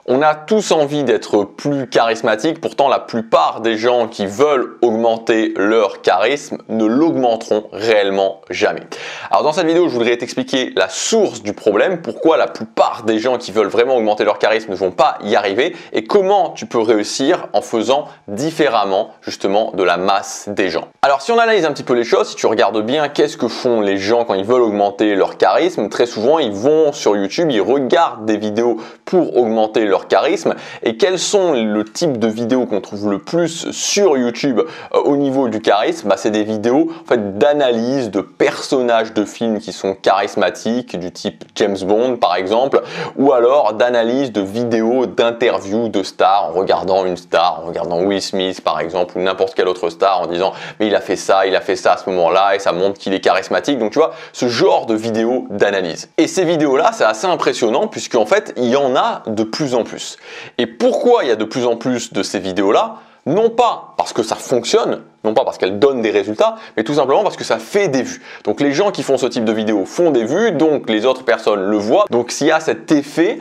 On a tous envie d'être plus charismatique, pourtant la plupart des gens qui veulent augmenter leur charisme ne l'augmenteront réellement jamais. Alors dans cette vidéo, je voudrais t'expliquer la source du problème, pourquoi la plupart des gens qui veulent vraiment augmenter leur charisme ne vont pas y arriver et comment tu peux réussir en faisant différemment justement de la masse des gens. Alors si on analyse un petit peu les choses, si tu regardes bien qu'est-ce que font les gens quand ils veulent augmenter leur charisme, très souvent ils vont sur YouTube, ils regardent des vidéos pour augmenter leur charisme. Et quels sont le type de vidéos qu'on trouve le plus sur YouTube au niveau du charisme? C'est des vidéos en fait d'analyse de personnages de films qui sont charismatiques, du type James Bond par exemple, ou alors d'analyse de vidéos d'interviews de stars en regardant une star, en regardant Will Smith par exemple, ou n'importe quelle autre star en disant mais il a fait ça à ce moment-là et ça montre qu'il est charismatique. Donc tu vois, ce genre de vidéos d'analyse. Et ces vidéos-là, c'est assez impressionnant puisque en fait, il y en a de plus en plus. Et pourquoi il y a de plus en plus de ces vidéos-là? Non pas parce que ça fonctionne, non pas parce qu'elles donnent des résultats, mais tout simplement parce que ça fait des vues. Donc les gens qui font ce type de vidéos font des vues, donc les autres personnes le voient. Donc s'il y a cet effet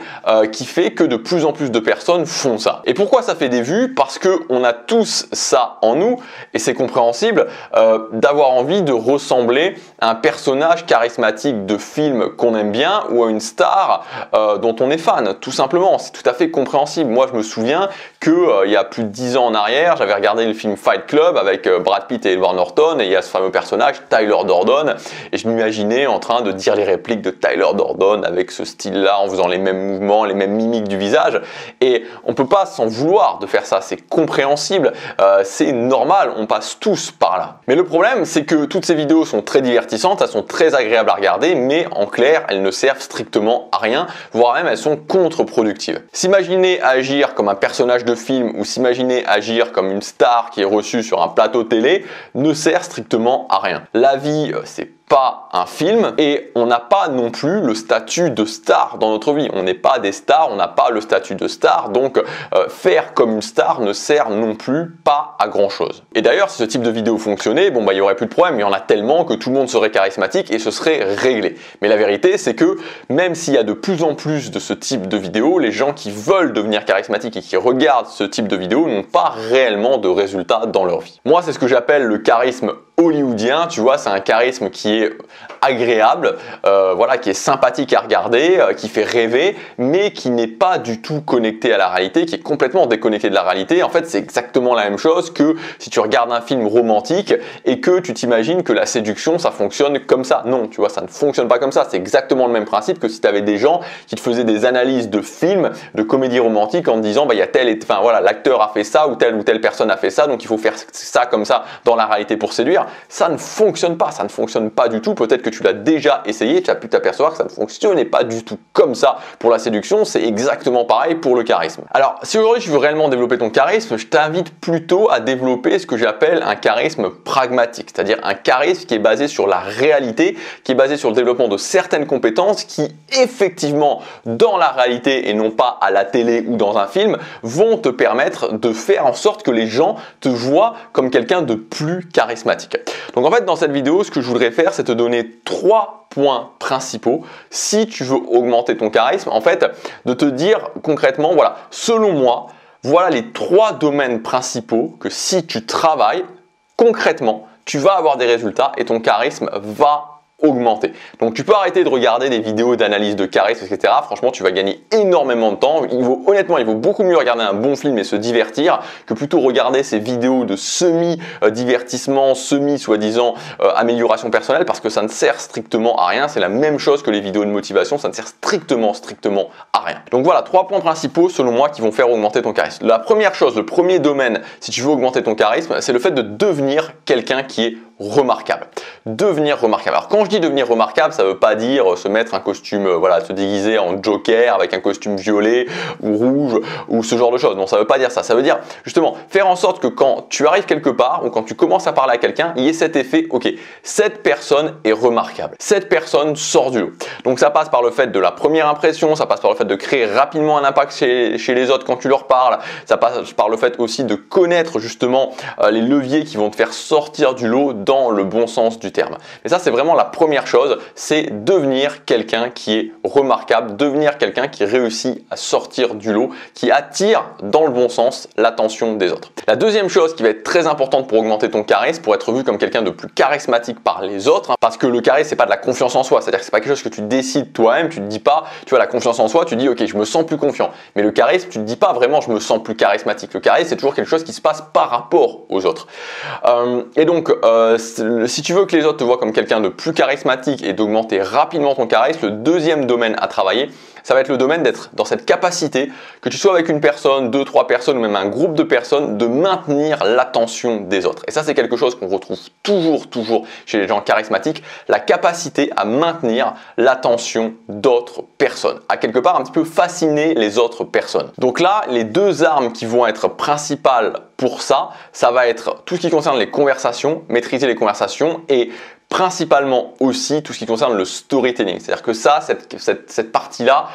qui fait que de plus en plus de personnes font ça. Et pourquoi ça fait des vues? Parce qu'on a tous ça en nous, et c'est compréhensible, d'avoir envie de ressembler à un personnage charismatique de film qu'on aime bien ou à une star dont on est fan, tout simplement. C'est tout à fait compréhensible. Moi je me souviens que il y a plus de 10 ans en arrière, j'avais regardé le film Fight Club avec Brad Pitt et Edward Norton, et il y a ce fameux personnage Tyler Durden, et je m'imaginais en train de dire les répliques de Tyler Durden avec ce style-là, en faisant les mêmes mouvements, les mêmes mimiques du visage, et on peut pas s'en vouloir de faire ça, c'est compréhensible, c'est normal, on passe tous par là. Mais le problème, c'est que toutes ces vidéos sont très divertissantes, elles sont très agréables à regarder, mais en clair, elles ne servent strictement à rien, voire même elles sont contre-productives. S'imaginer agir comme un personnage de film ou s'imaginer agir comme une star qui est reçue sur un plateau télé ne sert strictement à rien. La vie, c'est pas un film et on n'a pas non plus le statut de star dans notre vie. On n'est pas des stars, on n'a pas le statut de star, donc faire comme une star ne sert non plus pas à grand chose. Et d'ailleurs, si ce type de vidéo fonctionnait, il n'y aurait plus de problème, il y en a tellement que tout le monde serait charismatique et ce serait réglé. Mais la vérité, c'est que même s'il y a de plus en plus de ce type de vidéos, les gens qui veulent devenir charismatiques et qui regardent ce type de vidéos n'ont pas réellement de résultats dans leur vie. Moi, c'est ce que j'appelle le charisme hollywoodien, tu vois, c'est un charisme qui est agréable, voilà, qui est sympathique à regarder, qui fait rêver, mais qui n'est pas du tout connecté à la réalité, qui est complètement déconnecté de la réalité. En fait, c'est exactement la même chose que si tu regardes un film romantique et que tu t'imagines que la séduction, ça fonctionne comme ça. Non, tu vois, ça ne fonctionne pas comme ça. C'est exactement le même principe que si tu avais des gens qui te faisaient des analyses de films, de comédies romantiques en te disant, il y a voilà, l'acteur a fait ça ou telle personne a fait ça, donc il faut faire ça comme ça dans la réalité pour séduire. Ça ne fonctionne pas, ça ne fonctionne pas du tout. Peut-être que tu l'as déjà essayé, tu as pu t'apercevoir que ça ne fonctionnait pas du tout comme ça pour la séduction. C'est exactement pareil pour le charisme. Alors, si aujourd'hui tu veux réellement développer ton charisme, je t'invite plutôt à développer ce que j'appelle un charisme pragmatique, c'est-à-dire un charisme qui est basé sur la réalité, qui est basé sur le développement de certaines compétences qui, effectivement, dans la réalité et non pas à la télé ou dans un film, vont te permettre de faire en sorte que les gens te voient comme quelqu'un de plus charismatique. Donc en fait, dans cette vidéo, ce que je voudrais faire, c'est te donner 3 points principaux si tu veux augmenter ton charisme. En fait, de te dire concrètement, voilà, selon moi, voilà les 3 domaines principaux que si tu travailles concrètement, tu vas avoir des résultats et ton charisme va augmenter. Donc tu peux arrêter de regarder des vidéos d'analyse de charisme, etc. Franchement, tu vas gagner énormément de temps. Honnêtement, il vaut beaucoup mieux regarder un bon film et se divertir que plutôt regarder ces vidéos de semi-divertissement, semi-soi-disant amélioration personnelle, parce que ça ne sert strictement à rien. C'est la même chose que les vidéos de motivation, ça ne sert strictement à rien. Donc voilà, 3 points principaux selon moi qui vont faire augmenter ton charisme. La première chose, le premier domaine, si tu veux augmenter ton charisme, c'est le fait de devenir quelqu'un qui est remarquable. Devenir remarquable. Alors quand je dis devenir remarquable, ça veut pas dire se mettre un costume, voilà, se déguiser en Joker avec un costume violet ou rouge ou ce genre de choses. Non, ça veut pas dire ça. Ça veut dire justement faire en sorte que quand tu arrives quelque part ou quand tu commences à parler à quelqu'un, il y ait cet effet, ok, cette personne est remarquable. Cette personne sort du lot. Donc ça passe par le fait de la première impression, ça passe par le fait de créer rapidement un impact chez les autres quand tu leur parles, ça passe par le fait aussi de connaître justement les leviers qui vont te faire sortir du lot dans dans le bon sens du terme. Et ça, c'est vraiment la première chose, c'est devenir quelqu'un qui est remarquable, devenir quelqu'un qui réussit à sortir du lot, qui attire dans le bon sens l'attention des autres. La deuxième chose qui va être très importante pour augmenter ton charisme, pour être vu comme quelqu'un de plus charismatique par les autres, parce que le charisme, c'est pas de la confiance en soi, c'est-à-dire que c'est pas quelque chose que tu décides toi-même, tu te dis pas, tu vois, la confiance en soi, tu dis ok, je me sens plus confiant. Mais le charisme, tu te dis pas vraiment je me sens plus charismatique. Le charisme, c'est toujours quelque chose qui se passe par rapport aux autres. Et donc, si tu veux que les autres te voient comme quelqu'un de plus charismatique et d'augmenter rapidement ton charisme, le deuxième domaine à travailler, ça va être le domaine d'être dans cette capacité, que tu sois avec une personne, 2, 3 personnes ou même un groupe de personnes, de maintenir l'attention des autres. Et ça, c'est quelque chose qu'on retrouve toujours chez les gens charismatiques, la capacité à maintenir l'attention d'autres personnes, à quelque part un petit peu fasciner les autres personnes. Donc là, les deux armes qui vont être principales pour ça, ça va être tout ce qui concerne les conversations, maîtriser les conversations et principalement aussi tout ce qui concerne le storytelling. C'est-à-dire que ça, cette partie-là,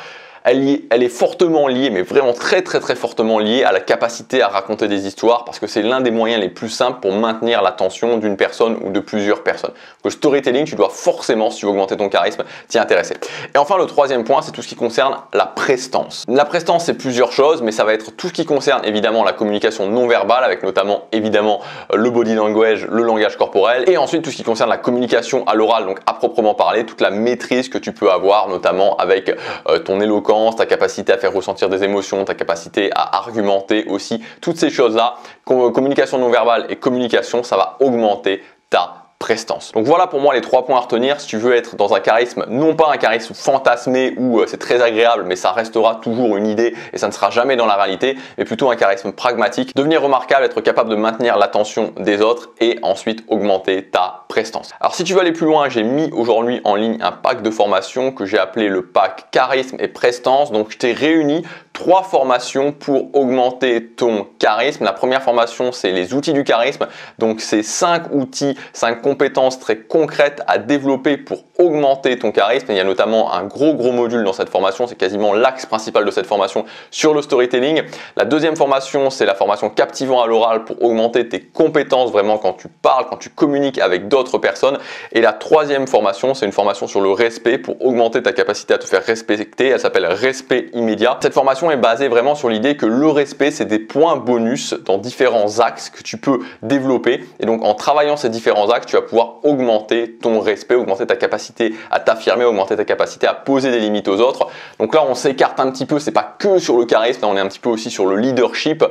elle est fortement liée, mais vraiment très fortement liée à la capacité à raconter des histoires parce que c'est l'un des moyens les plus simples pour maintenir l'attention d'une personne ou de plusieurs personnes. Donc, le storytelling, tu dois forcément, si tu veux augmenter ton charisme, t'y intéresser. Et enfin, le troisième point, c'est tout ce qui concerne la prestance. La prestance, c'est plusieurs choses, mais ça va être tout ce qui concerne évidemment la communication non verbale avec notamment évidemment le body language, le langage corporel et ensuite tout ce qui concerne la communication à l'oral, donc à proprement parler, toute la maîtrise que tu peux avoir notamment avec ton éloquence, ta capacité à faire ressentir des émotions, ta capacité à argumenter aussi, toutes ces choses-là, communication non verbale et communication, ça va augmenter ta prestance. Donc voilà pour moi les 3 points à retenir si tu veux être dans un charisme, non pas un charisme fantasmé où c'est très agréable mais ça restera toujours une idée et ça ne sera jamais dans la réalité, mais plutôt un charisme pragmatique, devenir remarquable, être capable de maintenir l'attention des autres et ensuite augmenter ta prestance. Alors si tu veux aller plus loin, j'ai mis aujourd'hui en ligne un pack de formation que j'ai appelé le pack charisme et prestance. Donc je t'ai réuni 3 formations pour augmenter ton charisme. La première formation, c'est les outils du charisme. Donc c'est 5 outils, 5 compétences très concrètes à développer pour augmenter ton charisme. Et il y a notamment un gros module dans cette formation, c'est quasiment l'axe principal de cette formation sur le storytelling. La deuxième formation, c'est la formation captivant à l'oral pour augmenter tes compétences vraiment quand tu parles, quand tu communiques avec d'autres personnes. Et la troisième formation, c'est une formation sur le respect pour augmenter ta capacité à te faire respecter. Elle s'appelle Respect immédiat. Cette formation est basée vraiment sur l'idée que le respect, c'est des points bonus dans différents axes que tu peux développer. Et donc, en travaillant ces différents axes, tu vas pouvoir augmenter ton respect, augmenter ta capacité à t'affirmer, augmenter ta capacité à poser des limites aux autres. Donc là, on s'écarte un petit peu, c'est pas que sur le charisme, là, on est un petit peu aussi sur le leadership.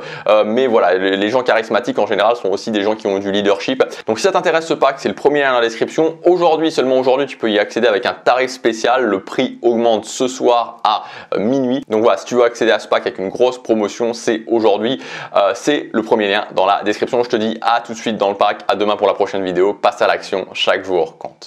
Mais voilà, les gens charismatiques en général sont aussi des gens qui ont du leadership. Donc si ça t'intéresse ce pack, c'est le premier lien dans la description. Aujourd'hui, seulement aujourd'hui, tu peux y accéder avec un tarif spécial. Le prix augmente ce soir à minuit. Donc voilà, si tu veux accéder à ce pack avec une grosse promotion, c'est aujourd'hui. C'est le premier lien dans la description. Je te dis à tout de suite dans le pack. À demain pour la prochaine vidéo. Passe à l'action, chaque jour compte.